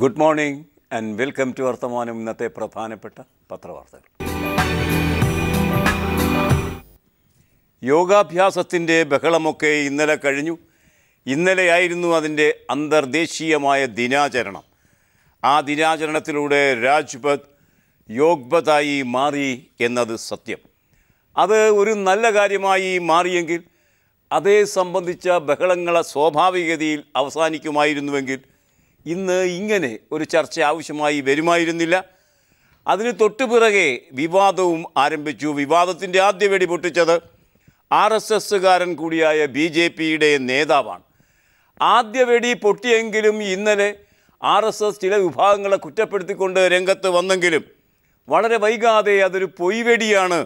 Good morning and welcome to Varthamanam. ഇന്നത്തെ പ്രധാനപ്പെട്ട പത്രവാർത്തകൾ. യോഗാഭ്യാസത്തിൻ്റെ ബഹളമൊക്കെ ഇന്നലെ കഴിഞ്ഞു. ഇന്നലെയായിരുന്നു അതിൻ്റെ അന്തർദേശീയമായ ദിനാചരണം. ആ ദിനാചരണത്തിലൂടെ രാജ്പഥ് യോഗ്പഥായി മാറി എന്നത് സത്യം. അത് ഒരു നല്ല കാര്യമായി മാറിയെങ്കിൽ അതേ സംബന്ധിച്ച ബഹളങ്ങളെ സ്വാഭാവികതയിൽ അവസാനിക്കുമായിരുന്നുവെങ്കിൽ ഇന്ന് ഇങ്ങനെ ഒരു ചർച്ച ആവശ്യമായി വരുമായിരുന്നില്ല. അതിന് തൊട്ടുപിറകെ വിവാദവും ആരംഭിച്ചു. വിവാദത്തിൻ്റെ ആദ്യ വെടി പൊട്ടിച്ചത് RSSകാരൻ കൂടിയായ BJPയുടെ നേതാവാണ്. ആദ്യ വെടി പൊട്ടിയെങ്കിലും ഇന്നലെ RSS ചില വിഭാഗങ്ങളെ കുറ്റപ്പെടുത്തിക്കൊണ്ട് രംഗത്ത് വന്നെങ്കിലും വളരെ വൈകാതെ അതൊരു പൊയ്വെടിയാണ്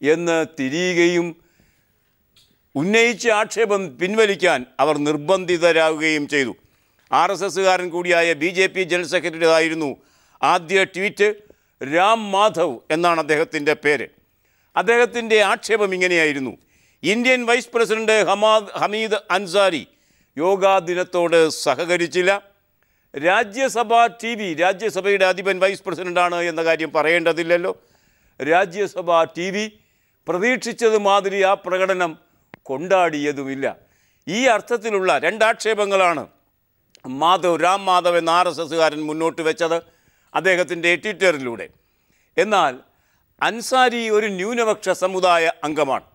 എന്ന് തിരിയുകയും ഉന്നയിച്ച ആക്ഷേപം പിൻവലിക്കാൻ അവർ നിർബന്ധിതരാകുകയും ചെയ്തു. RSSകാരൻ കൂടിയായ BJP ജനറൽ സെക്രട്ടറി ആയിരുന്നു ആദ്യ ട്വീറ്റ്. രാം മാധവ് എന്നാണ് അദ്ദേഹത്തിൻ്റെ പേര്. അദ്ദേഹത്തിൻ്റെ ആക്ഷേപം ഇങ്ങനെയായിരുന്നു: Indian vice president Hameed Ansari yoga ദിനത്തോട് സഹകരിച്ചില്ല. രാജ്യസഭാ TV, രാജ്യസഭയുടെ അധിപൻ വൈസ് പ്രസിഡൻ്റാണ് എന്ന കാര്യം പറയേണ്ടതില്ലല്ലോ. രാജ്യസഭാ TV പ്രതീക്ഷിച്ചത് മാതിരി ആ പ്രകടനം കൊണ്ടാടിയതുമില്ല. ഈ അർത്ഥത്തിലുള്ള രണ്ടാക്ഷേപങ്ങളാണ് രാം മാധവ് എന്ന RSSകാരൻ മുന്നോട്ട് വെച്ചത് അദ്ദേഹത്തിൻ്റെ ട്വിറ്ററിലൂടെ. എന്നാൽ അൻസാരി ഒരു ന്യൂനപക്ഷ സമുദായ അംഗമാണ്.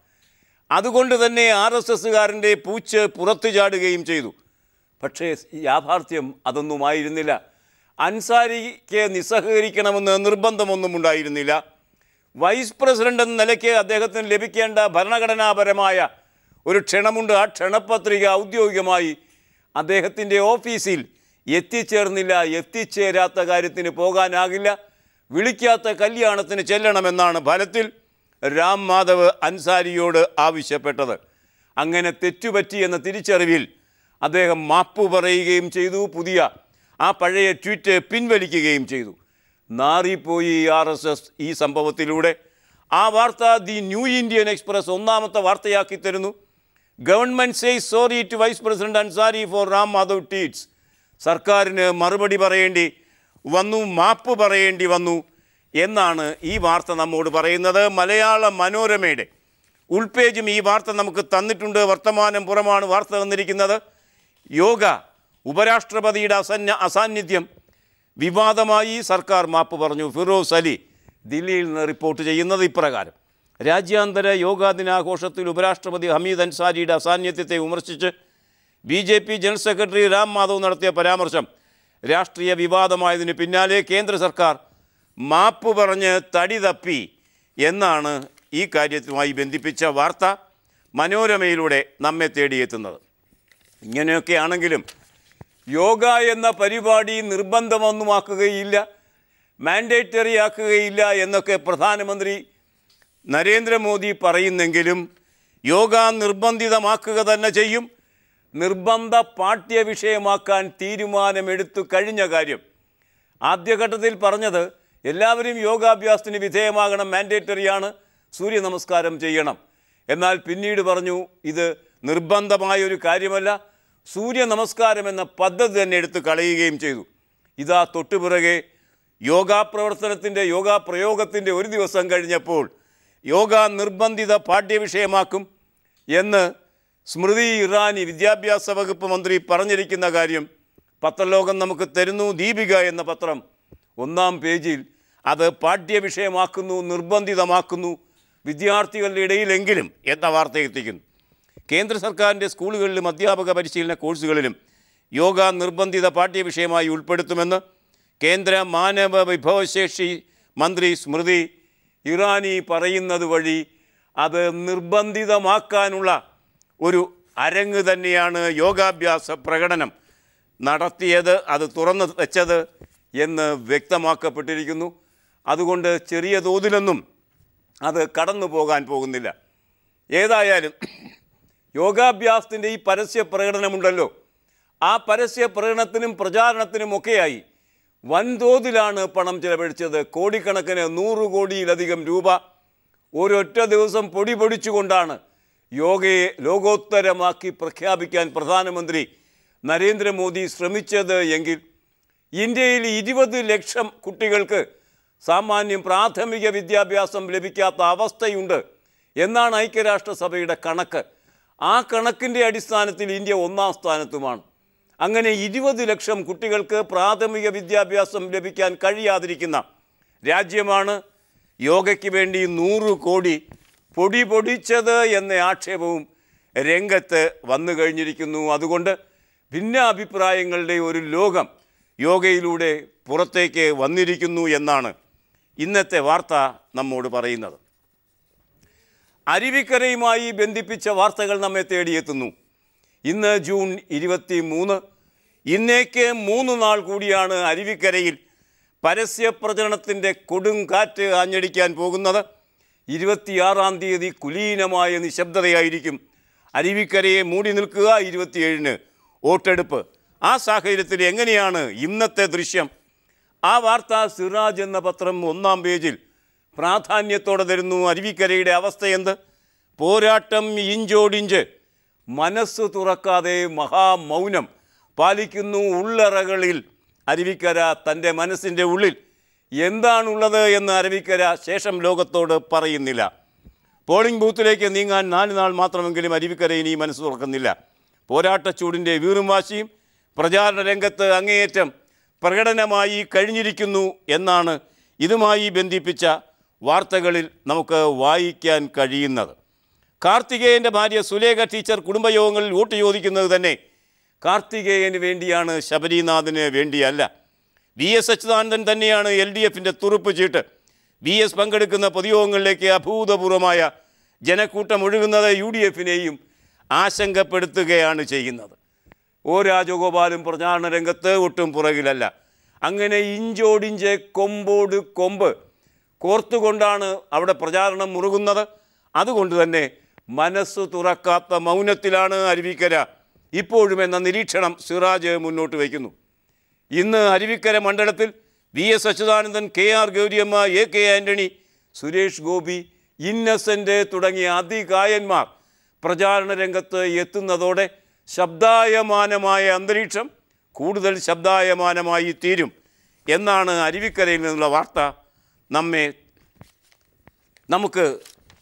അതുകൊണ്ട് തന്നെ RSSകാരൻ്റെ പൂച്ച് പുറത്തു ചാടുകയും ചെയ്തു. പക്ഷേ യാഥാർത്ഥ്യം അതൊന്നുമായിരുന്നില്ല. അൻസാരിക്ക് നിസ്സഹകരിക്കണമെന്ന് നിർബന്ധമൊന്നും ഉണ്ടായിരുന്നില്ല. വൈസ് പ്രസിഡന്റ് എന്ന നിലയ്ക്ക് അദ്ദേഹത്തിന് ലഭിക്കേണ്ട ഭരണഘടനാപരമായ ഒരു ക്ഷണമുണ്ട്. ആ ക്ഷണപത്രിക ഔദ്യോഗികമായി അദ്ദേഹത്തിൻ്റെ ഓഫീസിൽ എത്തിച്ചേർന്നില്ല. എത്തിച്ചേരാത്ത കാര്യത്തിന് പോകാനാകില്ല. വിളിക്കാത്ത കല്യാണത്തിന് ചെല്ലണമെന്നാണ് ഫലത്തിൽ രാം മാധവ് അൻസാരിയോട് ആവശ്യപ്പെട്ടത്. അങ്ങനെ തെറ്റുപറ്റി എന്ന തിരിച്ചറിവിൽ അദ്ദേഹം മാപ്പ് പറയുകയും ചെയ്തു. ആ പഴയ ട്വീറ്റ് പിൻവലിക്കുകയും ചെയ്തു. നാറിപ്പോയി RSS ഈ സംഭവത്തിലൂടെ. ആ വാർത്ത ദി ന്യൂ ഇന്ത്യൻ എക്സ്പ്രസ് ഒന്നാമത്തെ വാർത്തയാക്കി തരുന്നു. Government says sorry to vice president Ansari for Ram Madhav tweets. സർക്കാരിന് മറുപടി പറയേണ്ടി വന്നു, മാപ്പ് പറയേണ്ടി വന്നു എന്നാണ് ഈ വാർത്ത നമ്മോട് പറയുന്നത്. മലയാള മനോരമയുടെ ഉൾപേജും ഈ വാർത്ത നമുക്ക് തന്നിട്ടുണ്ട്. വർത്തമാനം പുറമാണ് വാർത്ത തന്നിരിക്കുന്നത്. യോഗ ഉപരാഷ്ട്രപതിയുടെ അസാന്നിധ്യം വിവാദമായി, സർക്കാർ മാപ്പ് പറഞ്ഞു. ഫിറോസ് അലി ദില്ലിയിൽ നിന്ന് റിപ്പോർട്ട് ചെയ്യുന്നത് ഇപ്രകാരം: രാജ്യാന്തര യോഗാ ദിനാഘോഷത്തിൽ ഉപരാഷ്ട്രപതി ഹമീദ് അൻസാരിയുടെ അസാന്നിധ്യത്തെ വിമർശിച്ച് BJP general secretary Ram Madhav നടത്തിയ പരാമർശം രാഷ്ട്രീയ വിവാദമായതിന് പിന്നാലെ കേന്ദ്ര സർക്കാർ മാപ്പ് പറഞ്ഞ് തടി തപ്പി എന്നാണ് ഈ കാര്യവുമായി ബന്ധിപ്പിച്ച വാർത്ത മനോരമയിലൂടെ നമ്മെ തേടിയെത്തുന്നത്. ഇങ്ങനെയൊക്കെ ആണെങ്കിലും യോഗ എന്ന പരിപാടി നിർബന്ധമൊന്നുമാക്കുകയില്ല, മാൻഡേറ്ററി ആക്കുകയില്ല എന്നൊക്കെ പ്രധാനമന്ത്രി നരേന്ദ്രമോദി പറയുന്നെങ്കിലും യോഗ നിർബന്ധിതമാക്കുക തന്നെ ചെയ്യും. നിർബന്ധ പാഠ്യവിഷയമാക്കാൻ തീരുമാനമെടുത്തു കഴിഞ്ഞ കാര്യം ആദ്യഘട്ടത്തിൽ പറഞ്ഞത് എല്ലാവരും യോഗാഭ്യാസത്തിന് വിധേയമാകണം, മാൻഡേറ്ററിയാണ്, സൂര്യ നമസ്കാരം ചെയ്യണം. എന്നാൽ പിന്നീട് പറഞ്ഞു ഇത് നിർബന്ധമായൊരു കാര്യമല്ല, സൂര്യ നമസ്കാരം എന്ന പദ്ധതി തന്നെ എടുത്ത് കളയുകയും ചെയ്തു. ഇതാ തൊട്ടുപിറകെ യോഗാ പ്രയോഗത്തിൻ്റെ ഒരു ദിവസം കഴിഞ്ഞപ്പോൾ യോഗ നിർബന്ധിത പാഠ്യവിഷയമാക്കും എന്ന് സ്മൃതി ഇറാനി വിദ്യാഭ്യാസ വകുപ്പ് മന്ത്രി പറഞ്ഞിരിക്കുന്ന കാര്യം പത്രലോകം നമുക്ക് തരുന്നു. ദീപിക എന്ന പത്രം ഒന്നാം പേജിൽ അത് പാഠ്യവിഷയമാക്കുന്നു, നിർബന്ധിതമാക്കുന്നു, വിദ്യാർത്ഥികളുടെ ഇടയിലെങ്കിലും എന്ന വാർത്ത എത്തിക്കുന്നു. കേന്ദ്ര സർക്കാരിൻ്റെ സ്കൂളുകളിലും അധ്യാപക പരിശീലന കോഴ്സുകളിലും യോഗ നിർബന്ധിത പാഠ്യവിഷയമായി ഉൾപ്പെടുത്തുമെന്ന് കേന്ദ്ര മാനവ വിഭവശേഷി മന്ത്രി സ്മൃതി ഇറാനി പറയുന്നത് വഴി അത് നിർബന്ധിതമാക്കാനുള്ള ഒരു അരങ്ങ് തന്നെയാണ് യോഗാഭ്യാസ പ്രകടനം നടത്തിയത്, അത് തുറന്നു വെച്ചത് എന്ന് വ്യക്തമാക്കപ്പെട്ടിരിക്കുന്നു. അതുകൊണ്ട് ചെറിയ തോതിലൊന്നും അത് കടന്നു പോകാൻ പോകുന്നില്ല. ഏതായാലും യോഗാഭ്യാസത്തിൻ്റെ ഈ പരസ്യ പ്രകടനമുണ്ടല്ലോ, ആ പരസ്യ പ്രകടനത്തിനും പ്രചാരണത്തിനുമൊക്കെയായി വൻതോതിലാണ് പണം ചെലവഴിച്ചത്. കോടിക്കണക്കിന് 100 കോടിയിലധികം രൂപ ഒരൊറ്റ ദിവസം പൊടിപൊടിച്ചുകൊണ്ടാണ് യോഗയെ ലോകോത്തരമാക്കി പ്രഖ്യാപിക്കാൻ പ്രധാനമന്ത്രി നരേന്ദ്രമോദി ശ്രമിച്ചത് എങ്കിൽ ഇന്ത്യയിൽ 20 ലക്ഷം കുട്ടികൾക്ക് സാമാന്യം പ്രാഥമിക വിദ്യാഭ്യാസം ലഭിക്കാത്ത അവസ്ഥയുണ്ട് എന്നാണ് ഐക്യരാഷ്ട്രസഭയുടെ കണക്ക്. ആ കണക്കിൻ്റെ അടിസ്ഥാനത്തിൽ ഇന്ത്യ 1-ാം സ്ഥാനത്തുമാണ്. അങ്ങനെ 20 ലക്ഷം കുട്ടികൾക്ക് പ്രാഥമിക വിദ്യാഭ്യാസം ലഭിക്കാൻ കഴിയാതിരിക്കുന്ന രാജ്യമാണ് യോഗയ്ക്ക് വേണ്ടി 100 കോടി പൊടിച്ചത് എന്ന ആക്ഷേപവും രംഗത്ത് വന്നു കഴിഞ്ഞിരിക്കുന്നു. അതുകൊണ്ട് ഭിന്നാഭിപ്രായങ്ങളുടെ ഒരു ലോകം യോഗയിലൂടെ പുറത്തേക്ക് വന്നിരിക്കുന്നു എന്നാണ് ഇന്നത്തെ വാർത്ത നമ്മോട് പറയുന്നത്. അരുവിക്കരയുമായി ബന്ധിപ്പിച്ച വാർത്തകൾ നമ്മെ തേടിയെത്തുന്നു. ഇന്ന് ജൂൺ 23. ഇന്നേക്ക് 3 നാൾ കൂടിയാണ് അരുവിക്കരയിൽ പരസ്യപ്രചരണത്തിൻ്റെ കൊടുങ്കാറ്റ് ആഞ്ഞടിക്കാൻ പോകുന്നത്. 26-ാം തീയതി കുലീനമായ നിശബ്ദതയായിരിക്കും. അരുവിക്കരയെ മൂടി നിൽക്കുക. 27-ന് വോട്ടെടുപ്പ്. ആ സാഹചര്യത്തിൽ എങ്ങനെയാണ് ഇന്നത്തെ ദൃശ്യം? ആ വാർത്ത സിറാജ് എന്ന പത്രം 1-ാം പേജിൽ പ്രാധാന്യത്തോടെ തരുന്നു. അരുവിക്കരയുടെ അവസ്ഥയെന്ത്? പോരാട്ടം ഇഞ്ചോടിഞ്ച്, മനസ്സ് തുറക്കാതെ മഹാമൗനം പാലിക്കുന്നു. ഉള്ളറകളിൽ അരുവിക്കര തൻ്റെ മനസ്സിൻ്റെ ഉള്ളിൽ എന്താണുള്ളത് എന്ന് അരുവിക്കര ശേഷം ലോകത്തോട് പറയുന്നില്ല. പോളിംഗ് ബൂത്തിലേക്ക് നീങ്ങാൻ 4 നാൾ മാത്രമെങ്കിലും അരുവിക്കര ഇനി മനസ്സ് തുറക്കുന്നില്ല. പോരാട്ടച്ചൂടിൻ്റെ വീറും വാശിയും പ്രചാരണ രംഗത്ത് അങ്ങേയറ്റം പ്രകടനമായി കഴിഞ്ഞിരിക്കുന്നു എന്നാണ് ഇതുമായി ബന്ധിപ്പിച്ച വാർത്തകളിൽ നമുക്ക് വായിക്കാൻ കഴിയുന്നത്. കാർത്തികേയൻ്റെ ഭാര്യ സുലേഖ ടീച്ചർ കുടുംബയോഗങ്ങളിൽ വോട്ട് ചോദിക്കുന്നത് തന്നെ കാർത്തികേയന് വേണ്ടിയാണ്, ശബരിനാഥിന് വേണ്ടിയല്ല. VS അച്യുതാനന്ദൻ തന്നെയാണ് LDFിൻ്റെ തുറുപ്പ് ചീട്ട്. VS പങ്കെടുക്കുന്ന പൊതുയോഗങ്ങളിലേക്ക് അഭൂതപൂർവമായ ജനക്കൂട്ടം ഒഴുകുന്നത് UDFിനെയും ആശങ്കപ്പെടുത്തുകയാണ് ചെയ്യുന്നത്. O രാജഗോപാലും പ്രചാരണ രംഗത്ത് ഒട്ടും പുറകിലല്ല. അങ്ങനെ ഇഞ്ചോടിഞ്ച് കൊമ്പോട് കൊമ്പ് കോർത്തുകൊണ്ടാണ് അവിടെ പ്രചാരണം മുറുകുന്നത്. അതുകൊണ്ട് തന്നെ മനസ്സ് തുറക്കാത്ത മൗനത്തിലാണ് അരുവിക്കര ഇപ്പോഴും എന്ന നിരീക്ഷണം സിറാജ് മുന്നോട്ട് വയ്ക്കുന്നു. ഇന്ന് അരുവിക്കര മണ്ഡലത്തിൽ VS Achuthanandan, KR Gouriamma, AK Antony, Suresh Gopi, Innocent തുടങ്ങിയ അതികായന്മാർ പ്രചാരണ രംഗത്ത് എത്തുന്നതോടെ ശബ്ദായമാനമായ അന്തരീക്ഷം കൂടുതൽ ശബ്ദായമാനമായി തീരും എന്നാണ് അരുവിക്കരയിൽ നിന്നുള്ള വാർത്ത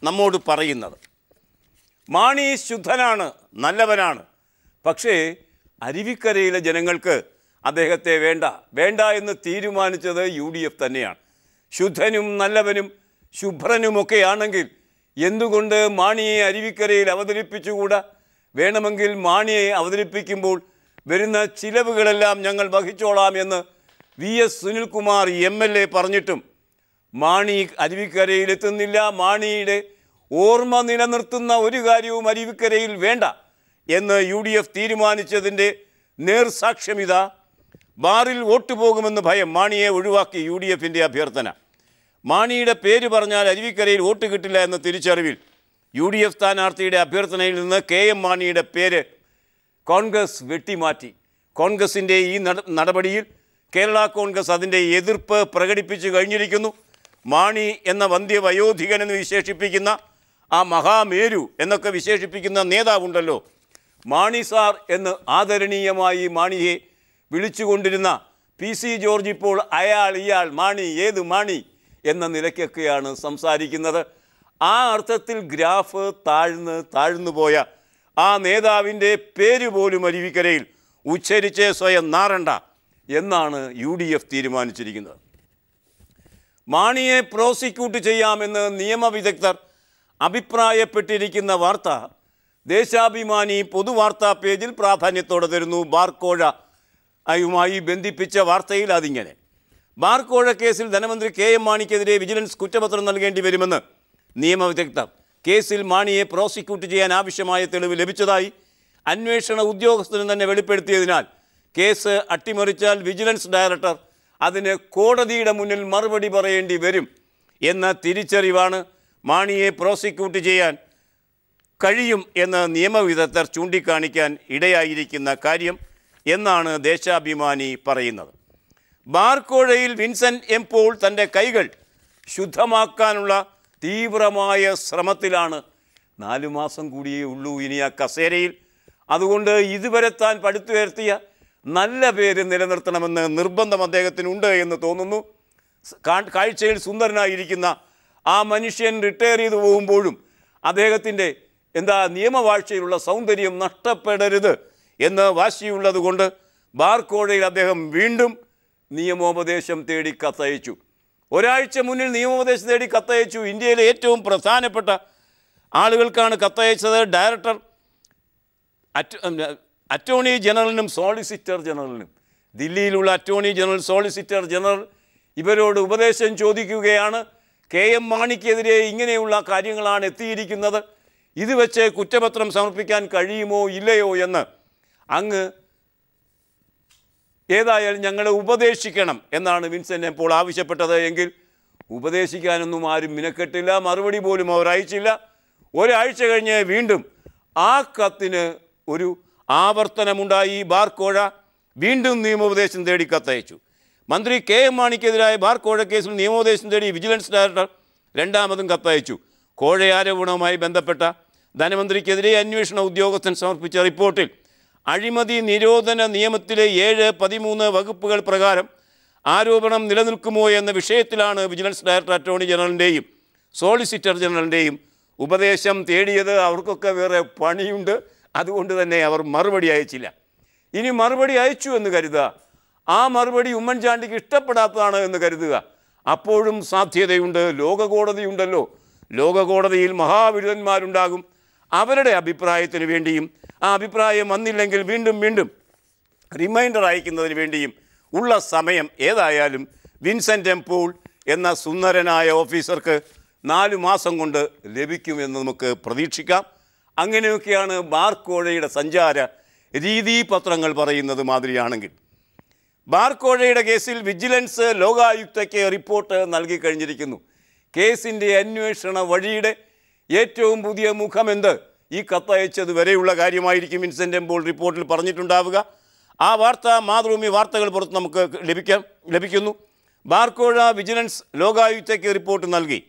നമ്മോട് പറയുന്നത്. മാണി ശുദ്ധനാണ്, നല്ലവനാണ്. പക്ഷേ അരുവിക്കരയിലെ ജനങ്ങൾക്ക് അദ്ദേഹത്തെ വേണ്ട എന്ന് തീരുമാനിച്ചത് UDF തന്നെയാണ്. ശുദ്ധനും നല്ലവനും ശുഭ്രനുമൊക്കെയാണെങ്കിൽ എന്തുകൊണ്ട് മാണിയെ അരുവിക്കരയിൽ അവതരിപ്പിച്ചുകൂടാ? വേണമെങ്കിൽ മാണിയെ അവതരിപ്പിക്കുമ്പോൾ വരുന്ന ചിലവുകളെല്ലാം ഞങ്ങൾ വഹിച്ചോളാം എന്ന് VS സുനിൽകുമാർ MLA പറഞ്ഞിട്ടും മാണി അരുവിക്കരയിലെത്തുന്നില്ല. മാണിയുടെ ഓർമ്മ നിലനിർത്തുന്ന ഒരു കാര്യവും അരുവിക്കരയിൽ വേണ്ട എന്ന് UDF തീരുമാനിച്ചതിൻ്റെ നേർസാക്ഷ്യമിത. ബാറിൽ വോട്ട് പോകുമെന്ന് ഭയം, മാണിയെ ഒഴിവാക്കി UDFിൻ്റെ അഭ്യർത്ഥന. മാണിയുടെ പേര് പറഞ്ഞാൽ അരുവിക്കരയിൽ വോട്ട് കിട്ടില്ല എന്ന തിരിച്ചറിവിൽ UDF സ്ഥാനാർത്ഥിയുടെ അഭ്യർത്ഥനയിൽ നിന്ന് KM മാണിയുടെ പേര് കോൺഗ്രസ് വെട്ടിമാറ്റി. കോൺഗ്രസിൻ്റെ ഈ നടപടിയിൽ കേരള കോൺഗ്രസ് അതിൻ്റെ എതിർപ്പ് പ്രകടിപ്പിച്ചു കഴിഞ്ഞിരിക്കുന്നു. മാണി എന്ന വന്ധ്യവയോധികനെന്ന് വിശേഷിപ്പിക്കുന്ന, ആ മഹാമേരു എന്നൊക്കെ വിശേഷിപ്പിക്കുന്ന നേതാവുണ്ടല്ലോ, മാണി സാർ എന്ന് ആദരണീയമായി മാണിയെ വിളിച്ചുകൊണ്ടിരുന്ന PC ജോർജ് ഇപ്പോൾ ഇയാൾ മാണി, ഏത് മാണി എന്ന നിലയ്ക്കൊക്കെയാണ് സംസാരിക്കുന്നത്. ആ അർത്ഥത്തിൽ ഗ്രാഫ് താഴ്ന്നു പോയ ആ നേതാവിൻ്റെ പേര് പോലും അരുവിക്കരയിൽ ഉച്ചരിച്ച് സ്വയം നാറണ്ട എന്നാണ് UDF തീരുമാനിച്ചിരിക്കുന്നത്. മാണിയെ പ്രോസിക്യൂട്ട് ചെയ്യാമെന്ന് നിയമവിദഗ്ധർ അഭിപ്രായപ്പെട്ടിരിക്കുന്ന വാർത്ത ദേശാഭിമാനി പൊതുവാർത്താ പേജിൽ പ്രാധാന്യത്തോടെ തരുന്നു. ബാർക്കോഴയുമായി ബന്ധിപ്പിച്ച വാർത്തയിൽ അതിങ്ങനെ: ബാർക്കോഴ കേസിൽ ധനമന്ത്രി KM മാണിക്കെതിരെ വിജിലൻസ് കുറ്റപത്രം നൽകേണ്ടി വരുമെന്ന് നിയമവിദഗ്ധർ. കേസിൽ മാണിയെ പ്രോസിക്യൂട്ട് ചെയ്യാൻ ആവശ്യമായ തെളിവ് ലഭിച്ചതായി അന്വേഷണ ഉദ്യോഗസ്ഥനും തന്നെ വെളിപ്പെടുത്തിയതിനാൽ കേസ് അട്ടിമറിച്ചാൽ വിജിലൻസ് ഡയറക്ടർ അതിന് കോടതിയുടെ മുന്നിൽ മറുപടി പറയേണ്ടി വരും എന്ന തിരിച്ചറിവാണ് മാണിയെ പ്രോസിക്യൂട്ട് ചെയ്യാൻ കഴിയും എന്ന് നിയമവിദഗ്ധർ ചൂണ്ടിക്കാണിക്കാൻ ഇടയായിരിക്കുന്ന കാര്യം എന്നാണ് ദേശാഭിമാനി പറയുന്നത്. ബാർക്കോഴയിൽ വിൻസെൻ്റ് M പോൾ തൻ്റെ കൈകൾ ശുദ്ധമാക്കാനുള്ള തീവ്രമായ ശ്രമത്തിലാണ്. 4 മാസം കൂടിയേ ഉള്ളൂ ഇനി ആ കസേരയിൽ. അതുകൊണ്ട് ഇതുവരെ താൻ പടുത്തുയർത്തിയ നല്ല പേര് നിലനിർത്തണമെന്ന് നിർബന്ധം അദ്ദേഹത്തിനുണ്ട് എന്ന് തോന്നുന്നു. കാഴ്ചയിൽ സുന്ദരനായിരിക്കുന്ന ആ മനുഷ്യൻ റിട്ടയർ ചെയ്തു പോകുമ്പോഴും അദ്ദേഹത്തിൻ്റെ നിയമവാഴ്ചയിലുള്ള സൗന്ദര്യം നഷ്ടപ്പെടരുത് എന്ന് വാശിയുള്ളത് കൊണ്ട് ബാർക്കോഴയിൽ അദ്ദേഹം വീണ്ടും നിയമോപദേശം തേടി കത്തയച്ചു. ഒരാഴ്ച മുന്നിൽ നിയമോപദേശം തേടി കത്തയച്ചു. ഇന്ത്യയിലെ ഏറ്റവും പ്രധാനപ്പെട്ട ആളുകൾക്കാണ് കത്തയച്ചത്. ഡയറക്ടർ അറ്റോർണി ജനറലിനും സോളിസിറ്റർ ജനറലിനും. ദില്ലിയിലുള്ള അറ്റോർണി ജനറൽ, സോളിസിറ്റർ ജനറൽ ഇവരോട് ഉപദേശം ചോദിക്കുകയാണ്. KM മാണിക്കെതിരെ ഇങ്ങനെയുള്ള കാര്യങ്ങളാണ് എത്തിയിരിക്കുന്നത്, ഇത് വെച്ച് കുറ്റപത്രം സമർപ്പിക്കാൻ കഴിയുമോ ഇല്ലയോ എന്ന് അങ്ങ് ഏതായാലും ഞങ്ങളെ ഉപദേശിക്കണം എന്നാണ് വിൻസെൻ്റ് പോൾ ആവശ്യപ്പെട്ടത്. എങ്കിൽ ഉപദേശിക്കാനൊന്നും ആരും മിനക്കെട്ടില്ല, മറുപടി പോലും അവർ അയച്ചില്ല. ഒരാഴ്ച കഴിഞ്ഞ് വീണ്ടും ആ കത്തിന് ഒരു ആവർത്തനമുണ്ടായി. ബാർക്കോഴ വീണ്ടും നിയമോപദേശം തേടി കത്തയച്ചു. മന്ത്രി KM മാണിക്കെതിരായ ബാർക്കോഴ കേസിൽ നിയമോപദേശം തേടി വിജിലൻസ് ഡയറക്ടർ രണ്ടാമതും കത്തയച്ചു. കോഴ ആരോപണവുമായി ബന്ധപ്പെട്ട ധനമന്ത്രിക്കെതിരെ അന്വേഷണ ഉദ്യോഗസ്ഥൻ സമർപ്പിച്ച റിപ്പോർട്ടിൽ അഴിമതി നിരോധന നിയമത്തിലെ 7, 13 വകുപ്പുകൾ പ്രകാരം ആരോപണം നിലനിൽക്കുമോ എന്ന വിഷയത്തിലാണ് വിജിലൻസ് ഡയറക്ടർ അറ്റോർണി ജനറലിൻ്റെയും സോളിസിറ്റർ ജനറലിൻ്റെയും ഉപദേശം തേടിയത്. അവർക്കൊക്കെ വേറെ പണിയുണ്ട്, അതുകൊണ്ട് തന്നെ അവർ മറുപടി അയച്ചില്ല. ഇനി മറുപടി അയച്ചു എന്ന് കരുതുക, ആ മറുപടി ഉമ്മൻചാണ്ടിക്ക് ഇഷ്ടപ്പെടാത്തതാണ് എന്ന് കരുതുക, അപ്പോഴും സാധ്യതയുണ്ട്. ലോകകോടതിയുണ്ടല്ലോ, ലോകകോടതിയിൽ മഹാവിരുദ്ധന്മാരുണ്ടാകും. അവരുടെ അഭിപ്രായത്തിന് വേണ്ടിയും ആ അഭിപ്രായം വന്നില്ലെങ്കിൽ വീണ്ടും വീണ്ടും റിമൈൻഡർ അയക്കുന്നതിന് വേണ്ടിയും ഉള്ള സമയം ഏതായാലും വിൻസെൻ്റ് പോൾ എന്ന സുന്ദരനായ ഓഫീസർക്ക് 4 മാസം കൊണ്ട് ലഭിക്കുമെന്ന് നമുക്ക് പ്രതീക്ഷിക്കാം. അങ്ങനെയൊക്കെയാണ് ബാർക്കോഴയുടെ സഞ്ചാര രീതിപത്രങ്ങൾ പറയുന്നത് മാതിരിയാണെങ്കിൽ. ബാർക്കോഴയുടെ കേസിൽ വിജിലൻസ് ലോകായുക്തയ്ക്ക് റിപ്പോർട്ട് നൽകിക്കഴിഞ്ഞിരിക്കുന്നു. കേസിൻ്റെ അന്വേഷണ വഴിയുടെ ഏറ്റവും പുതിയ മുഖമെന്ത് ഈ കത്തയച്ചത് വരെയുള്ള കാര്യമായിരിക്കും വിൻസെൻ്റ് പോൾ റിപ്പോർട്ടിൽ പറഞ്ഞിട്ടുണ്ടാവുക. ആ വാർത്ത മാതൃഭൂമി വാർത്തകൾ പുറത്ത് നമുക്ക് ലഭിക്കുന്നു. ബാർക്കോഴ വിജിലൻസ് ലോകായുക്തയ്ക്ക് റിപ്പോർട്ട് നൽകി.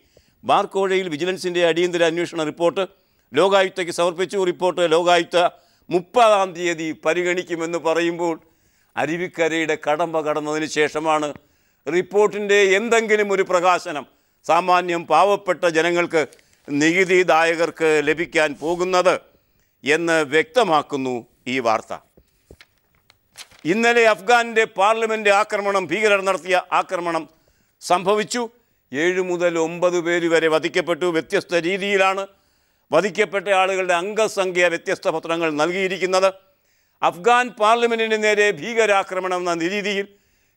ബാർക്കോഴയിൽ വിജിലൻസിൻ്റെ അടിയന്തര അന്വേഷണ റിപ്പോർട്ട് ലോകായുക്തയ്ക്ക് സമർപ്പിച്ചു. റിപ്പോർട്ട് ലോകായുക്ത 30-ാം തീയതി പരിഗണിക്കുമെന്ന് പറയുമ്പോൾ അരുവിക്കരയുടെ കടമ്പ കടന്നതിന് ശേഷമാണ് റിപ്പോർട്ടിൻ്റെ എന്തെങ്കിലും ഒരു പ്രകാശനം സാമാന്യം പാവപ്പെട്ട ജനങ്ങൾക്ക്, നികുതിദായകർക്ക് ലഭിക്കാൻ പോകുന്നത് എന്ന് വ്യക്തമാക്കുന്നു ഈ വാർത്ത. ഇന്നലെ അഫ്ഗാനിൻ്റെ പാർലമെൻറ്റ് ആക്രമണം, ഭീകരർ നടത്തിയ ആക്രമണം സംഭവിച്ചു. 7 മുതൽ 9 പേര് വരെ വധിക്കപ്പെട്ടു. വ്യത്യസ്ത രീതിയിലാണ് വധിക്കപ്പെട്ട ആളുകളുടെ അംഗസംഖ്യ വ്യത്യസ്ത പത്രങ്ങൾ നൽകിയിരിക്കുന്നത്. അഫ്ഗാൻ പാർലമെൻറ്റിന് നേരെ ഭീകരാക്രമണം എന്ന രീതിയിൽ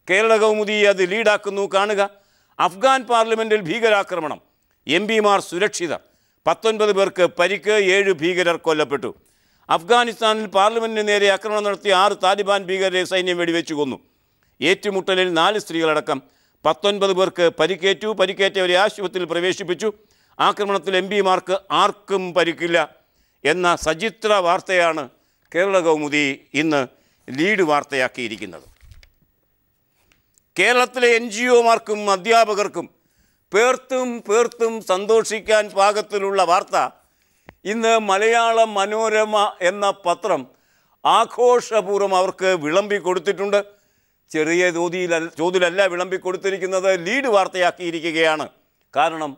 കേരള കൗമുദി അത് ലീഡാക്കുന്നു. കാണുക, അഫ്ഗാൻ പാർലമെൻറ്റിൽ ഭീകരാക്രമണം, MP-മാർ സുരക്ഷിതർ, 19 പേർക്ക് പരിക്ക്, 7 ഭീകരർ കൊല്ലപ്പെട്ടു. അഫ്ഗാനിസ്ഥാനിൽ പാർലമെൻറ്റിന് നേരെ ആക്രമണം നടത്തിയ 6 താലിബാൻ ഭീകരരെ സൈന്യം വെടിവെച്ചു കൊന്നു. ഏറ്റുമുട്ടലിൽ 4 സ്ത്രീകളടക്കം 19 പേർക്ക് പരിക്കേറ്റു. പരിക്കേറ്റവരെ ആശുപത്രിയിൽ പ്രവേശിപ്പിച്ചു. ആക്രമണത്തിൽ MP-മാർക്ക് ആർക്കും പരിക്കില്ല എന്ന സചിത്ര വാർത്തയാണ് കേരള കൗമുദി ഇന്ന് ലീഡ് വാർത്തയാക്കിയിരിക്കുന്നത്. കേരളത്തിലെ NGO-മാർക്കും അധ്യാപകർക്കും പേർത്തും സന്തോഷിക്കാൻ പാകത്തിലുള്ള വാർത്ത ഇന്ന് മലയാള മനോരമ എന്ന പത്രം ആഘോഷപൂർവ്വം അവർക്ക് വിളമ്പി കൊടുത്തിട്ടുണ്ട്. ചെറിയ തോതിലല്ല വിളമ്പി കൊടുത്തിരിക്കുന്നത്, ലീഡ് വാർത്തയാക്കിയിരിക്കുകയാണ്. കാരണം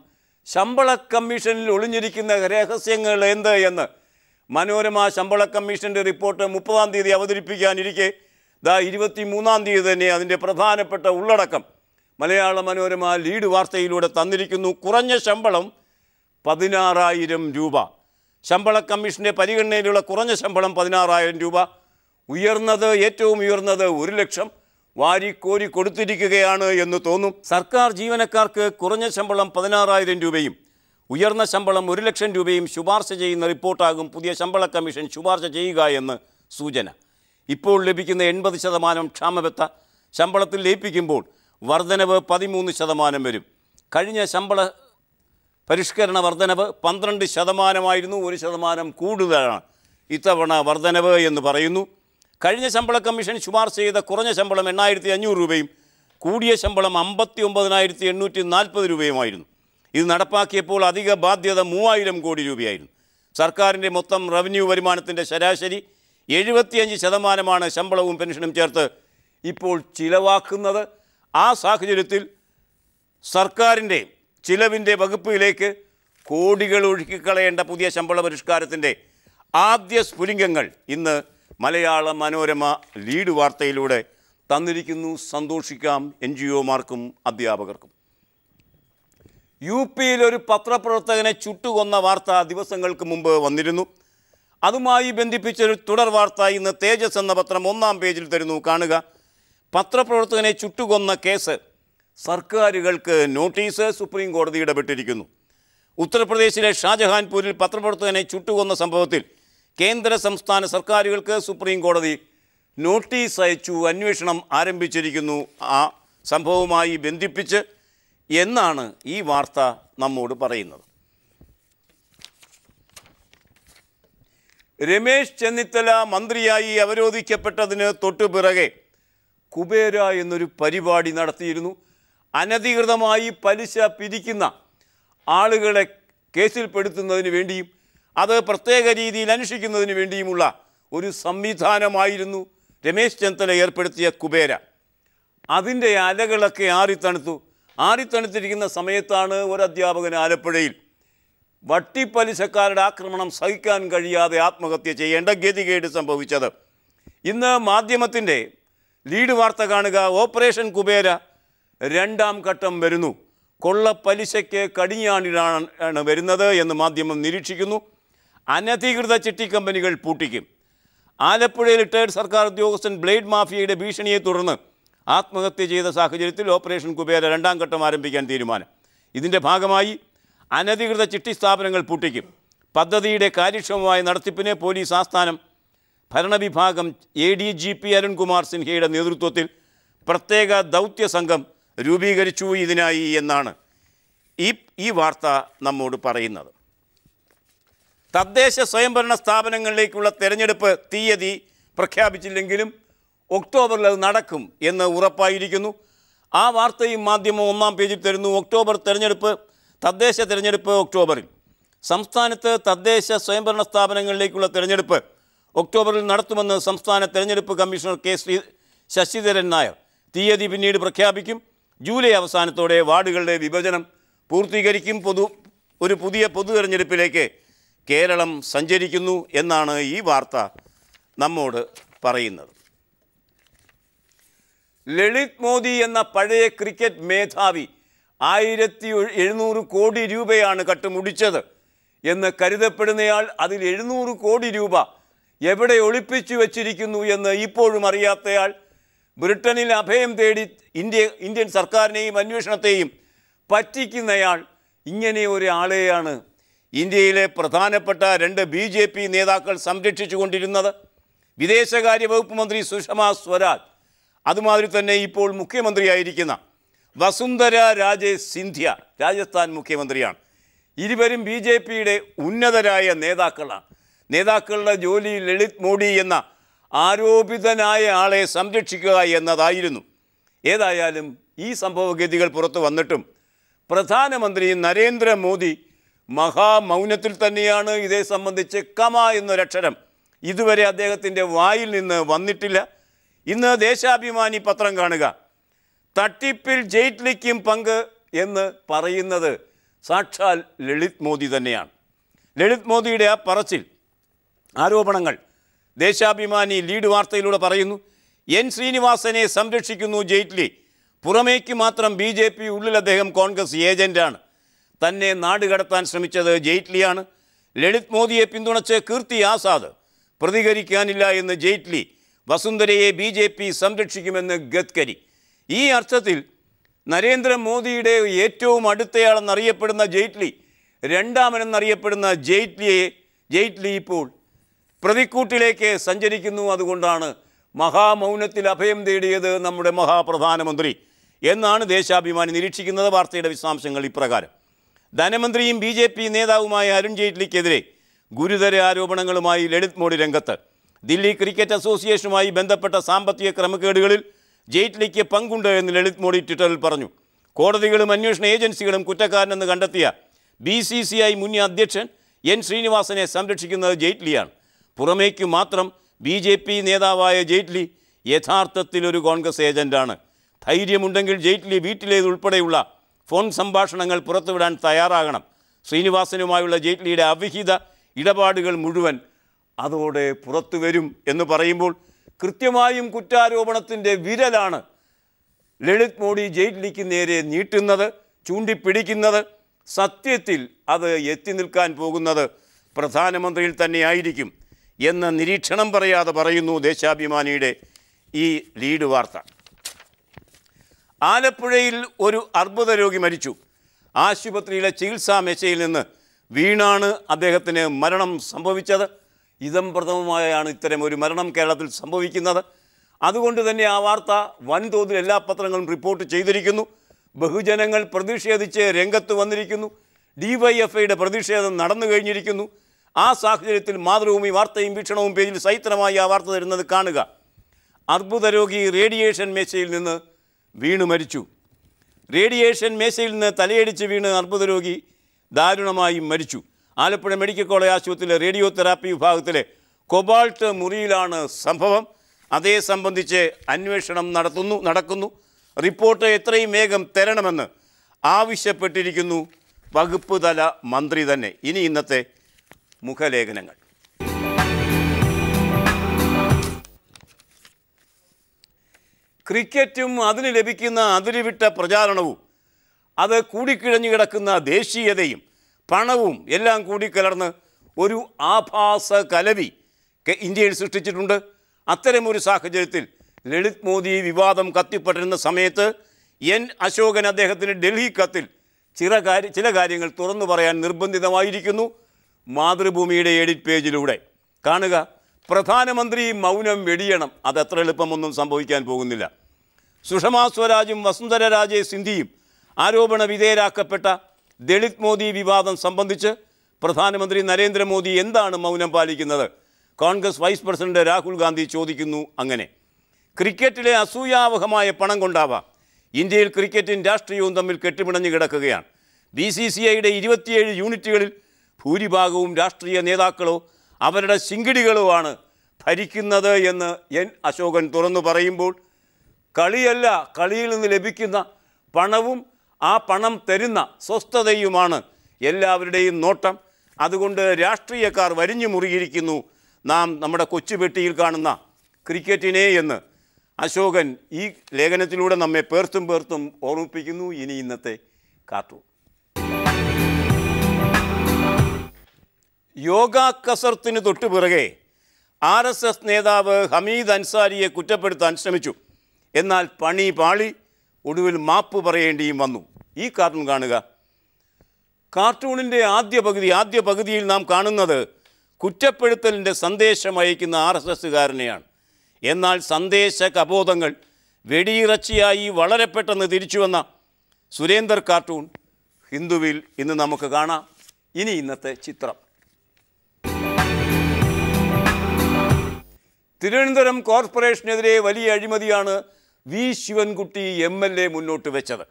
ശമ്പള കമ്മീഷനിൽ ഒളിഞ്ഞിരിക്കുന്ന രഹസ്യങ്ങൾ എന്ത് എന്ന് മനോരമ ശമ്പള കമ്മീഷൻ്റെ റിപ്പോർട്ട് 30-ാം തീയതി അവതരിപ്പിക്കാനിരിക്കെ 23-ാം തീയതി തന്നെ അതിൻ്റെ പ്രധാനപ്പെട്ട ഉള്ളടക്കം മലയാള മനോരമ ലീഡ് വാർത്തയിലൂടെ തന്നിരിക്കുന്നു. കുറഞ്ഞ ശമ്പളം 16,000 രൂപ. ശമ്പള കമ്മീഷൻ്റെ പരിഗണനയിലുള്ള കുറഞ്ഞ ശമ്പളം 16,000 രൂപ. ഏറ്റവും ഉയർന്നത് 1 ലക്ഷം വാരിക്കോരി കൊടുത്തിരിക്കുകയാണ് എന്ന് തോന്നും. സർക്കാർ ജീവനക്കാർക്ക് കുറഞ്ഞ ശമ്പളം 16,000 രൂപയും ഉയർന്ന ശമ്പളം 1 ലക്ഷം രൂപയും ശുപാർശ ചെയ്യുന്ന റിപ്പോർട്ടാകും പുതിയ ശമ്പള കമ്മീഷൻ ശുപാർശ ചെയ്യുക എന്ന് സൂചന. ഇപ്പോൾ ലഭിക്കുന്ന 80% ക്ഷാമബത്ത ശമ്പളത്തിൽ ലയിപ്പിക്കുമ്പോൾ വർധനവ് 13% വരും. കഴിഞ്ഞ ശമ്പള പരിഷ്കരണ വർധനവ് 12%, 1% കൂടുതലാണ് ഇത്തവണ വർധനവ് എന്ന് പറയുന്നു. കഴിഞ്ഞ ശമ്പള കമ്മീഷൻ ശുപാർശ ചെയ്ത കുറഞ്ഞ ശമ്പളം 8,500 രൂപയും കൂടിയ ശമ്പളം 59,840 രൂപയുമായിരുന്നു. ഇത് നടപ്പാക്കിയപ്പോൾ അധിക ബാധ്യത 3,000 കോടി രൂപയായിരുന്നു. സർക്കാരിൻ്റെ മൊത്തം റവന്യൂ വരുമാനത്തിൻ്റെ ശരാശരി 75% ശമ്പളവും പെൻഷനും ചേർത്ത് ഇപ്പോൾ ചിലവാക്കുന്നത്. ആ സാഹചര്യത്തിൽ സർക്കാരിൻ്റെ ചിലവിൻ്റെ വകുപ്പിലേക്ക് കോടികൾ ഒഴുക്കിക്കളയേണ്ട പുതിയ ശമ്പള പരിഷ്കാരത്തിൻ്റെ ആദ്യ സ്ഫുലിംഗങ്ങൾ ഇന്ന് മലയാള മനോരമ ലീഡ് വാർത്തയിലൂടെ തന്നിരിക്കുന്നു. സന്തോഷിക്കാം NGOമാർക്കും അധ്യാപകർക്കും. UP-യിൽ ഒരു പത്രപ്രവർത്തകനെ ചുട്ടുകൊന്ന വാർത്ത ദിവസങ്ങൾക്ക് മുമ്പ് വന്നിരുന്നു. അതുമായി ബന്ധിപ്പിച്ചൊരു തുടർ വാർത്ത ഇന്ന് തേജസ് എന്ന പത്രം 1-ാം പേജിൽ തരുന്നു. കാണുക. പത്രപ്രവർത്തകനെ ചുട്ടുകൊന്ന കേസ് സർക്കാരുകൾക്ക് നോട്ടീസ്. സുപ്രീം കോടതി ഇടപെട്ടിരിക്കുന്നു. ഉത്തർപ്രദേശിലെ ഷാജഹാൻപൂരിൽ പത്രപ്രവർത്തകനെ ചുട്ടുകൊന്ന സംഭവത്തിൽ കേന്ദ്ര സംസ്ഥാന സർക്കാരുകൾക്ക് സുപ്രീം കോടതി നോട്ടീസ് അയച്ചു. അന്വേഷണം ആരംഭിച്ചിരിക്കുന്നു ആ സംഭവവുമായി ബന്ധിപ്പിച്ച് എന്നാണ് ഈ വാർത്ത നമ്മോട് പറയുന്നത്. രമേശ് ചെന്നിത്തല മന്ത്രിയായി അവരോധിക്കപ്പെട്ടതിന് തൊട്ടുപിറകെ കുബേര എന്നൊരു പരിപാടി നടത്തിയിരുന്നു. അനധികൃതമായി പലിശ പിരിക്കുന്ന ആളുകളെ കേസിൽപ്പെടുത്തുന്നതിന് വേണ്ടിയും അത് പ്രത്യേക രീതിയിൽ അന്വേഷിക്കുന്നതിന് വേണ്ടിയുമുള്ള ഒരു സംവിധാനമായിരുന്നു രമേശ് ചെന്നിത്തല ഏർപ്പെടുത്തിയ കുബേര. അതിൻ്റെ അലകളൊക്കെ ആറിത്തണുത്തിരിക്കുന്ന സമയത്താണ് ഒരു അധ്യാപകൻ ആലപ്പുഴയിൽ വട്ടിപ്പലിശക്കാരുടെ ആക്രമണം സഹിക്കാൻ കഴിയാതെ ആത്മഹത്യ ചെയ്യേണ്ട ഗതികേട് സംഭവിച്ചത്. ഇന്ന് മാധ്യമത്തിൻ്റെ ലീഡ് വാർത്ത കാണുക. ഓപ്പറേഷൻ കുബേര 2-ാം ഘട്ടം വരുന്നു. കൊള്ളപ്പലിശയ്ക്ക് കടിഞ്ഞാണിടാണ് വരുന്നത് എന്ന് മാധ്യമം നിരീക്ഷിക്കുന്നു. അനധികൃത ചിട്ടി കമ്പനികൾ പൂട്ടിക്കും. ആലപ്പുഴയിൽ റിട്ടയർഡ് സർക്കാർ ഉദ്യോഗസ്ഥൻ ബ്ലേഡ് മാഫിയയുടെ ഭീഷണിയെ തുടർന്ന് ആത്മഹത്യ ചെയ്ത സാഹചര്യത്തിൽ ഓപ്പറേഷൻ കുബേര 2-ാം ഘട്ടം ആരംഭിക്കാൻ തീരുമാനം. ഇതിൻ്റെ ഭാഗമായി അനധികൃത ചിട്ടി സ്ഥാപനങ്ങൾ പൂട്ടിക്കും. പദ്ധതിയുടെ കാര്യക്ഷമമായ നടത്തിപ്പിന് പോലീസ് ആസ്ഥാനം ഭരണവിഭാഗം ADGP അരുൺകുമാർ സിൻഹയുടെ നേതൃത്വത്തിൽ പ്രത്യേക ദൗത്യ സംഘം രൂപീകരിച്ചു ഇതിനായി എന്നാണ് ഈ വാർത്ത നമ്മോട് പറയുന്നത്. തദ്ദേശ സ്വയംഭരണ സ്ഥാപനങ്ങളിലേക്കുള്ള തെരഞ്ഞെടുപ്പ് തീയതി പ്രഖ്യാപിച്ചില്ലെങ്കിലും ഒക്ടോബറിൽ അത് നടക്കും എന്ന് ഉറപ്പായിരിക്കുന്നു. ആ വാർത്തയും മാധ്യമം 1-ാം പേജിൽ തരുന്നു. തദ്ദേശ തെരഞ്ഞെടുപ്പ് ഒക്ടോബറിൽ. സംസ്ഥാനത്ത് തദ്ദേശ സ്വയംഭരണ സ്ഥാപനങ്ങളിലേക്കുള്ള തെരഞ്ഞെടുപ്പ് ഒക്ടോബറിൽ നടത്തുമെന്ന് സംസ്ഥാന തെരഞ്ഞെടുപ്പ് കമ്മീഷണർ K. ശശിധരൻ നായർ തീയതി പിന്നീട് പ്രഖ്യാപിക്കും. ജൂലൈ അവസാനത്തോടെ വാർഡുകളുടെ വിഭജനം പൂർത്തീകരിക്കും. ഒരു പുതിയ പൊതു തെരഞ്ഞെടുപ്പിലേക്ക് കേരളം സഞ്ചരിക്കുന്നു എന്നാണ് ഈ വാർത്ത നമ്മോട് പറയുന്നത്. ലളിത് മോദി എന്ന പഴയ ക്രിക്കറ്റ് മേധാവി 1700 കോടി രൂപയാണ് കട്ടുമുടിച്ചത് എന്ന് കരുതപ്പെടുന്നയാൾ അതിൽ 700 കോടി രൂപ എവിടെ ഒളിപ്പിച്ചു വച്ചിരിക്കുന്നു എന്ന് ഇപ്പോഴും അറിയാത്തയാൾ, ബ്രിട്ടനിൽ അഭയം തേടി ഇന്ത്യൻ സർക്കാരിനെയും അന്വേഷണത്തെയും പറ്റിക്കുന്നയാൾ, ഇങ്ങനെ ഒരാളെയാണ് ഇന്ത്യയിലെ പ്രധാനപ്പെട്ട 2 BJP നേതാക്കൾ സംരക്ഷിച്ചു കൊണ്ടിരുന്നത്. വിദേശകാര്യ വകുപ്പ് മന്ത്രി സുഷമ സ്വരാജ്, അതുമാതിരി തന്നെ ഇപ്പോൾ മുഖ്യമന്ത്രിയായിരിക്കുന്ന വസുന്ധര രാജെ സിന്ധ്യ, രാജസ്ഥാൻ മുഖ്യമന്ത്രിയാണ്. ഇരുവരും BJPയുടെ ഉന്നതരായ നേതാക്കളാണ്. നേതാക്കളുടെ ജോലി ലളിത് മോഡി എന്ന ആരോപിതനായ ആളെ സംരക്ഷിക്കുക എന്നതായിരുന്നു. ഏതായാലും ഈ സംഭവഗതികൾ പുറത്തു വന്നിട്ടും പ്രധാനമന്ത്രി നരേന്ദ്രമോദി മഹാമൗനത്തിൽ തന്നെയാണ്. ഇതേ സംബന്ധിച്ച് കമ എന്നൊരക്ഷരം ഇതുവരെ അദ്ദേഹത്തിൻ്റെ വായിൽ നിന്ന് വന്നിട്ടില്ല. ഇന്ന് ദേശാഭിമാനി പത്രം കാണുക. തട്ടിപ്പിൽ ജെയ്റ്റ്ലിക്കും പങ്ക് എന്ന് പറയുന്നത് സാക്ഷാൽ ലളിത് മോദി തന്നെയാണ്. ലളിത് മോദിയുടെ ആ പറച്ചിൽ, ആരോപണങ്ങൾ ദേശാഭിമാനി ലീഡ് വാർത്തയിലൂടെ പറയുന്നു. N. ശ്രീനിവാസനെ സംരക്ഷിക്കുന്നു ജെയ്റ്റ്ലി. പുറമേക്ക് മാത്രം BJP, ഉള്ളിൽ അദ്ദേഹം കോൺഗ്രസ് ഏജൻ്റാണ്. തന്നെ നാടുകടത്താൻ ശ്രമിച്ചത് ജെയ്റ്റ്ലിയാണ്. ലളിത് മോദിയെ പിന്തുണച്ച് കീർത്തി ആസാദ് പ്രതികരിക്കാനില്ല എന്ന് ജെയ്റ്റ്ലി. വസുന്ധരയെ BJP സംരക്ഷിക്കുമെന്ന് ഗഡ്കരി. ഈ അർത്ഥത്തിൽ നരേന്ദ്രമോദിയുടെ ഏറ്റവും അടുത്തയാളെന്നറിയപ്പെടുന്ന ജെയ്റ്റ്ലി, രണ്ടാമനെന്നറിയപ്പെടുന്ന ജെയ്റ്റ്ലി ഇപ്പോൾ പ്രതിക്കൂട്ടിലേക്ക് സഞ്ചരിക്കുന്നു. അതുകൊണ്ടാണ് മഹാമൗനത്തിൽ അഭയം തേടിയത് നമ്മുടെ മഹാപ്രധാനമന്ത്രി എന്നാണ് ദേശാഭിമാനി നിരീക്ഷിക്കുന്നത്. വാർത്തയുടെ വിശദാംശങ്ങൾ ഇപ്രകാരം. ധനമന്ത്രിയും BJP നേതാവുമായ അരുൺ ജെയ്റ്റ്ലിക്കെതിരെ ഗുരുതര ആരോപണങ്ങളുമായി ലളിത് മോഡി രംഗത്ത്. ദില്ലി ക്രിക്കറ്റ് അസോസിയേഷനുമായി ബന്ധപ്പെട്ട സാമ്പത്തിക ക്രമക്കേടുകളിൽ ജെയ്റ്റ്ലിക്ക് പങ്കുണ്ട് എന്ന് ലളിത് മോഡി ട്വിറ്ററിൽ പറഞ്ഞു. കോടതികളും അന്വേഷണ ഏജൻസികളും കുറ്റക്കാരനെന്ന് കണ്ടെത്തിയ BCCI മുൻ അധ്യക്ഷൻ N. ശ്രീനിവാസനെ സംരക്ഷിക്കുന്നത് ജെയ്റ്റ്ലിയാണ്. പുറമേക്ക് മാത്രം BJP നേതാവായ ജെയ്റ്റ്ലി യഥാർത്ഥത്തിൽ ഒരു കോൺഗ്രസ് ഏജൻ്റാണ്. ധൈര്യമുണ്ടെങ്കിൽ ജെയ്റ്റ്ലി വീട്ടിലേതുൾപ്പെടെയുള്ള ഫോൺ സംഭാഷണങ്ങൾ പുറത്തുവിടാൻ തയ്യാറാകണം. ശ്രീനിവാസനുമായുള്ള ജെയ്റ്റ്ലിയുടെ അവിഹിത ഇടപാടുകൾ മുഴുവൻ അതോടെ പുറത്തു വരും എന്ന് പറയുമ്പോൾ കൃത്യമായും കുറ്റാരോപണത്തിൻ്റെ വിരലാണ് ലളിത് മോഡി ജെയ്റ്റ്ലിക്ക് നേരെ നീട്ടുന്നത്, ചൂണ്ടിപ്പിടിക്കുന്നത്. സത്യത്തിൽ അത് എത്തി നിൽക്കാൻ പോകുന്നത് പ്രധാനമന്ത്രിയിൽ തന്നെയായിരിക്കും എന്ന നിരീക്ഷണം പറയാതെ പറയുന്നു ദേശാഭിമാനിയുടെ ഈ ലീഡ് വാർത്ത. ആലപ്പുഴയിൽ ഒരു അർബുദ രോഗി മരിച്ചു. ആശുപത്രിയിലെ ചികിത്സാ മേശയിൽ നിന്ന് വീണാണ് അദ്ദേഹത്തിന് മരണം സംഭവിച്ചത്. ഇതം പ്രഥമമായാണ് ഇത്തരം ഒരു മരണം കേരളത്തിൽ സംഭവിക്കുന്നത്. അതുകൊണ്ട് തന്നെ ആ വാർത്ത വൻതോതിൽ എല്ലാ പത്രങ്ങളും റിപ്പോർട്ട് ചെയ്തിരിക്കുന്നു. ബഹുജനങ്ങൾ പ്രതിഷേധിച്ച് രംഗത്ത് വന്നിരിക്കുന്നു. DYFIയുടെ പ്രതിഷേധം നടന്നു കഴിഞ്ഞിരിക്കുന്നു. ആ സാഹചര്യത്തിൽ മാതൃഭൂമി വാർത്തയും വീക്ഷണവും പേജിൽ സൈത്രമായി ആ വാർത്ത തരുന്നത് കാണുക. അർബുദ രോഗി റേഡിയേഷൻ മേശയിൽ നിന്ന് വീണ് മരിച്ചു. റേഡിയേഷൻ മേശയിൽ നിന്ന് തലയടിച്ച് വീണ് അർബുദ രോഗി ദാരുണമായി മരിച്ചു. ആലപ്പുഴ മെഡിക്കൽ കോളേജ് ആശുപത്രിയിലെ റേഡിയോ തെറാപ്പി വിഭാഗത്തിലെ കൊബാൾട്ട് മുറിയിലാണ് സംഭവം. അതേ സംബന്ധിച്ച് അന്വേഷണം നടക്കുന്നു. റിപ്പോർട്ട് എത്രയും വേഗം തരണമെന്ന് ആവശ്യപ്പെട്ടിരിക്കുന്നു വകുപ്പ് തല മന്ത്രി തന്നെ. ഇനി ഇന്നത്തെ മുഖലേഖനങ്ങൾ. ക്രിക്കറ്റും അതിന് ലഭിക്കുന്ന അതിരുവിട്ട പ്രചാരണവും അത് കൂടിക്കിഴഞ്ഞു കിടക്കുന്ന ദേശീയതയും പണവും എല്ലാം കൂടിക്കലർന്ന് ഒരു ആഭാസ കലവി ഇന്ത്യയിൽ സൃഷ്ടിച്ചിട്ടുണ്ട്. അത്തരമൊരു സാഹചര്യത്തിൽ ലളിത് മോദി വിവാദം കത്തിപ്പടരുന്ന സമയത്ത് അശോകൻ അദ്ദേഹത്തിന് ഡൽഹി കത്തിൽ ചില കാര്യങ്ങൾ തുറന്നു പറയാൻ നിർബന്ധിതമായിരിക്കുന്നു. മാതൃഭൂമിയുടെ എഡിറ്റ് പേജിലൂടെ കാണുക. പ്രധാനമന്ത്രി മൗനം വെടിയണം. അതത്ര എളുപ്പമൊന്നും സംഭവിക്കാൻ പോകുന്നില്ല. സുഷമാ സ്വരാജും വസുന്ധര രാജെ സിന്ധിയും ആരോപണ വിധേയരാക്കപ്പെട്ട ദളിത് മോദി വിവാദം സംബന്ധിച്ച് പ്രധാനമന്ത്രി നരേന്ദ്രമോദി എന്താണ് മൗനം പാലിക്കുന്നത്? കോൺഗ്രസ് വൈസ് പ്രസിഡന്റ് രാഹുൽ ഗാന്ധി ചോദിക്കുന്നു. അങ്ങനെ ക്രിക്കറ്റിലെ അസൂയാവഹമായ പണം കൊണ്ടാവാം ഇന്ത്യയിൽ ക്രിക്കറ്റും രാഷ്ട്രീയവും തമ്മിൽ കെട്ടിപ്പിണഞ്ഞു കിടക്കുകയാണ്. BCCIയുടെ 27 യൂണിറ്റുകളിൽ ഭൂരിഭാഗവും രാഷ്ട്രീയ നേതാക്കളോ അവരുടെ ശിങ്കിടികളോ ആണ് ഭരിക്കുന്നത് എന്ന് അശോകൻ തുറന്നു പറയുമ്പോൾ കളിയല്ല, കളിയിൽ നിന്ന് ലഭിക്കുന്ന പണവും ആ പണം തരുന്ന സ്വസ്ഥതയുമാണ് എല്ലാവരുടെയും നോട്ടം. അതുകൊണ്ട് രാഷ്ട്രീയക്കാർ വരിഞ്ഞു മുറുകിയിരിക്കുന്നു നമ്മുടെ കൊച്ചുപെട്ടിയിൽ കാണുന്ന ക്രിക്കറ്റിനെ എന്ന് അശോകൻ ഈ ലേഖനത്തിലൂടെ നമ്മെ പേർത്തും ഓർമ്മിപ്പിക്കുന്നു. ഇനി ഇന്നത്തെ കാർട്ടൂൺ. യോഗ കസർത്തിന് തൊട്ടുപിറകെ RSS നേതാവ് ഹമീദ് അൻസാരിയെ കുറ്റപ്പെടുത്താൻ ശ്രമിച്ചു. എന്നാൽ പണി പാളി. ഒടുവിൽ മാപ്പ് പറയേണ്ടിയും വന്നു. ഈ കാർട്ടൂൺ കാണുക. കാർട്ടൂണിൻ്റെ ആദ്യ പകുതിയിൽ നാം കാണുന്നത് കുറ്റപ്പെടുത്തലിൻ്റെ സന്ദേശം അയക്കുന്ന RSSകാരനെയാണ്. എന്നാൽ സന്ദേശ കബോധങ്ങൾ വെടിയിറച്ചിയായി വളരെ പെട്ടെന്ന് തിരിച്ചുവന്ന സുരേന്ദർ കാർട്ടൂൺ ഹിന്ദുവിൽ ഇന്ന് നമുക്ക് കാണാം. ഇനി ഇന്നത്തെ ചിത്രം. തിരുവനന്തപുരം കോർപ്പറേഷനെതിരെ വലിയ അഴിമതിയാണ് ശിവൻകുട്ടി MLA മുന്നോട്ട് വെച്ചത്.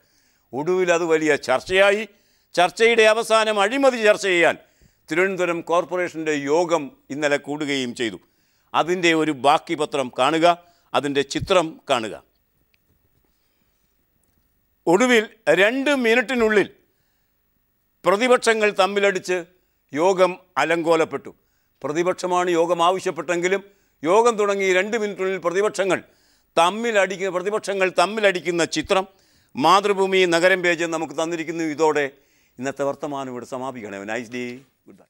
ഒടുവിൽ അത് വലിയ ചർച്ചയായി. ചർച്ചയുടെ അവസാനം അഴിമതി ചർച്ച ചെയ്യാൻ തിരുവനന്തപുരം കോർപ്പറേഷൻ്റെ യോഗം ഇന്നലെ കൂടുകയും ചെയ്തു. അതിൻ്റെ ഒരു ബാക്കി പത്രം കാണുക, അതിൻ്റെ ചിത്രം കാണുക. ഒടുവിൽ 2 മിനിറ്റിനുള്ളിൽ പ്രതിപക്ഷങ്ങൾ തമ്മിലടിച്ച് യോഗം അലങ്കോലപ്പെട്ടു. പ്രതിപക്ഷമാണ് യോഗം ആവശ്യപ്പെട്ടെങ്കിലും യോഗം തുടങ്ങി 2 മിനിറ്റിനുള്ളിൽ പ്രതിപക്ഷങ്ങൾ തമ്മിലടിക്കുന്ന ചിത്രം മാതൃഭൂമി നഗരം പേജ് നമുക്ക് തന്നിരിക്കുന്നു. ഇതോടെ ഇന്നത്തെ വർത്തമാനം ഇവിടെ സമാപിക്കണം. Nice day. Good bye.